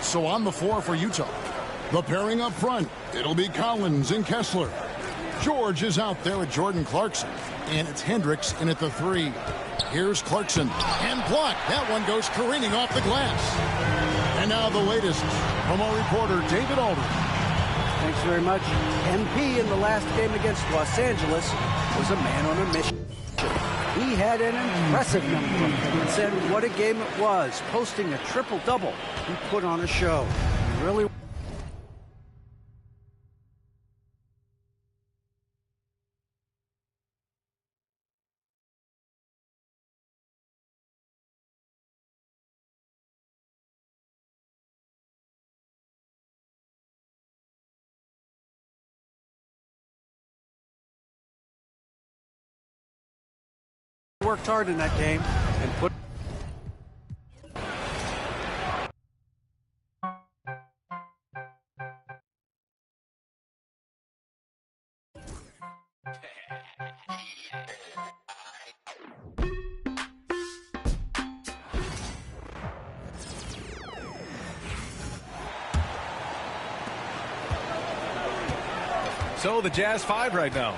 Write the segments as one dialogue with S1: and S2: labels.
S1: So on the floor for Utah. The pairing up front, it'll be Collins and Kessler. George is out there with Jordan Clarkson. And it's Hendricks in at the 3. Here's Clarkson. And blocked. That one goes careening off the glass. And now the latest from our reporter, David Aldridge.
S2: Thanks very much. MP in the last game against Los Angeles was a man on a mission. He had an impressive number and said what a game it was, posting a triple-double. He put on a show. He really worked hard in that game and put.
S3: So the Jazz 5 right now.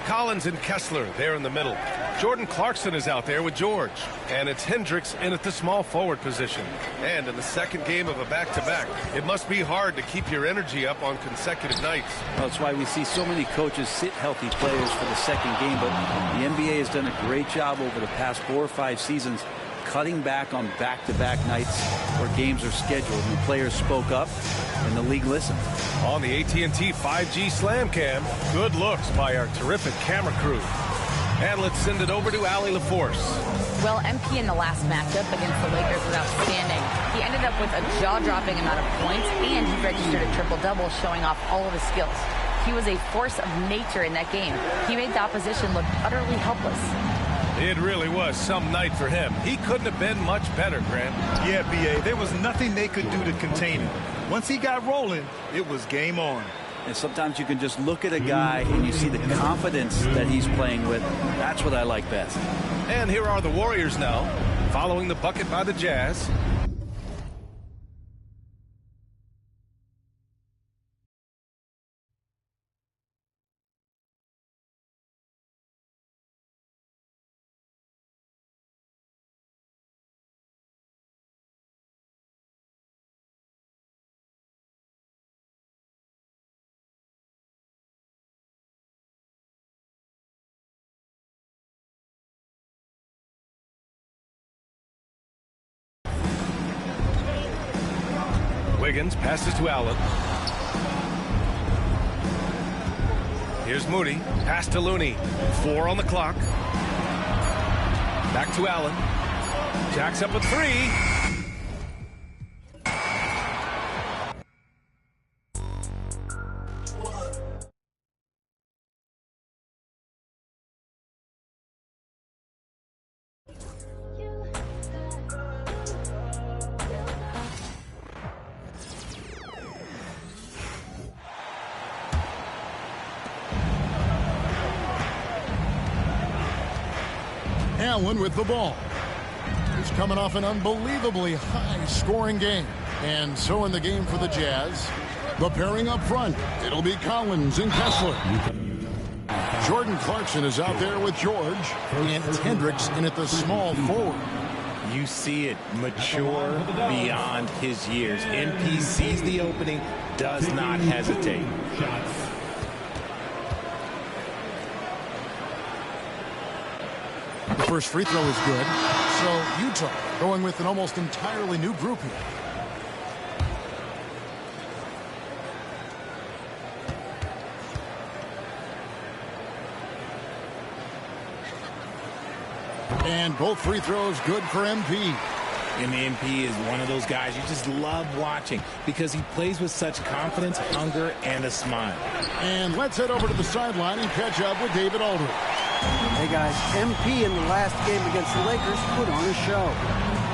S3: Collins and Kessler there in the middle. Jordan Clarkson is out there with George. And it's Hendricks in at the small forward position. And in the second game of a back-to-back, it must be hard to keep your energy up on consecutive nights.
S4: Well, that's why we see so many coaches sit healthy players for the second game. But the NBA has done a great job over the past 4 or 5 seasons cutting back on back-to-back nights where games are scheduled. And the players spoke up, and the league listened.
S3: On the AT&T 5G Slam Cam, good looks by our terrific camera crew. And let's send it over to Allie LaForce.
S5: Well, MP in the last matchup against the Lakers was outstanding. He ended up with a jaw-dropping amount of points, and he registered a triple-double, showing off all of his skills. He was a force of nature in that game. He made the opposition look utterly helpless.
S3: It really was some night for him. He couldn't have been much better, Grant.
S6: Yeah, B.A., there was nothing they could do to contain him. Once he got rolling, it was game on.
S4: And sometimes you can just look at a guy and you see the confidence that he's playing with. That's what I like best.
S3: And here are the Warriors now, following the bucket by the Jazz. Wiggins passes to Allen. Here's Moody. Pass to Looney. 4 on the clock. Back to Allen. Jacks up a 3.
S1: Allen with the ball. He's coming off an unbelievably high-scoring game. And so in the game for the Jazz, the pairing up front, it'll be Collins and Kessler. Jordan Clarkson is out there with George, and it's Hendricks in at the small forward.
S7: You see it mature beyond his years. MP sees the opening, does not hesitate.
S1: The first free throw is good. So Utah going with an almost entirely new group here. And both free throws good for MP.
S7: And the MP is one of those guys you just love watching because he plays with such confidence, hunger, and a smile.
S1: And let's head over to the sideline and catch up with David Aldridge.
S2: Hey guys, MP in the last game against the Lakers put on a show.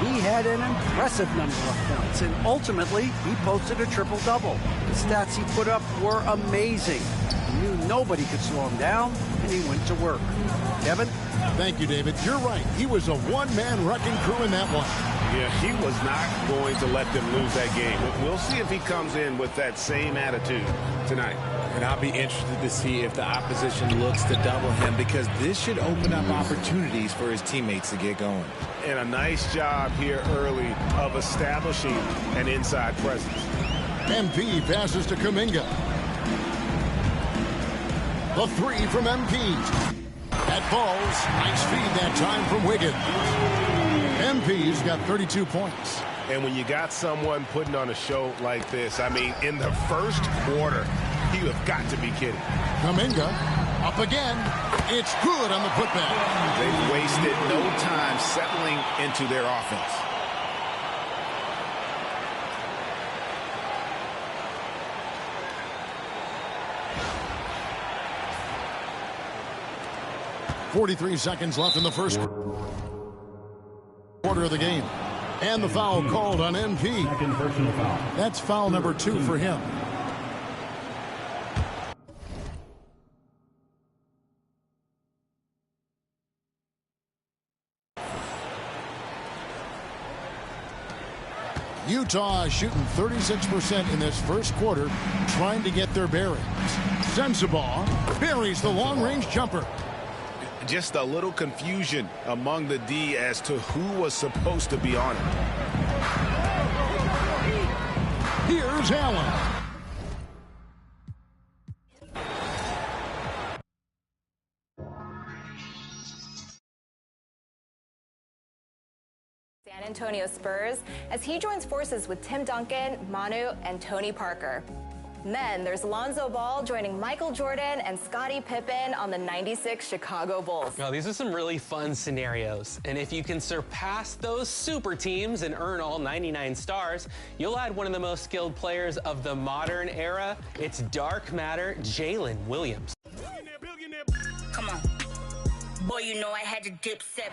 S2: He had an impressive number of points, and ultimately he posted a triple-double. The stats he put up were amazing. He knew nobody could slow him down, and he went to work. Kevin?
S1: Thank you, David. You're right. He was a one-man wrecking crew in that one.
S8: Yeah, he was not going to let them lose that game. We'll see if he comes in with that same attitude tonight.
S7: And I'll be interested to see if the opposition looks to double him, because this should open up opportunities for his teammates to get going.
S8: And a nice job here early of establishing an inside presence.
S1: MP passes to Kuminga. The three from MP. That falls. Nice feed that time from Wiggins. MP's got 32 points.
S8: And when you got someone putting on a show like this, I mean, in the first quarter, you have got to be kidding.
S1: Kuminga up again. It's good on the putback.
S8: They've wasted no time settling into their offense.
S1: .43 seconds left in the first quarter of the game. And the foul called on MP.
S9: Second personal foul.
S1: That's foul number 2 for him. Utah shooting 36% in this first quarter, trying to get their bearings. Sensabaugh buries the long-range jumper.
S8: Just a little confusion among the D as to who was supposed to be on it.
S1: Here's Allen.
S10: San Antonio Spurs as he joins forces with Tim Duncan, Manu, and Tony Parker. And then there's Lonzo Ball joining Michael Jordan and Scottie Pippen on the '96 Chicago Bulls.
S11: Now, these are some really fun scenarios, and if you can surpass those super teams and earn all 99 stars, you'll add one of the most skilled players of the modern era. It's dark matter, Jalen Williams.
S12: Come on. Boy, you know I had to dip 7.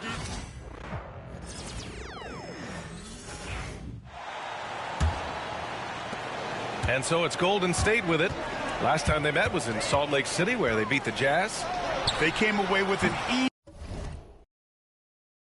S3: And so it's Golden State with it. Last time they met was in Salt Lake City, where they beat the Jazz.
S6: They came away with an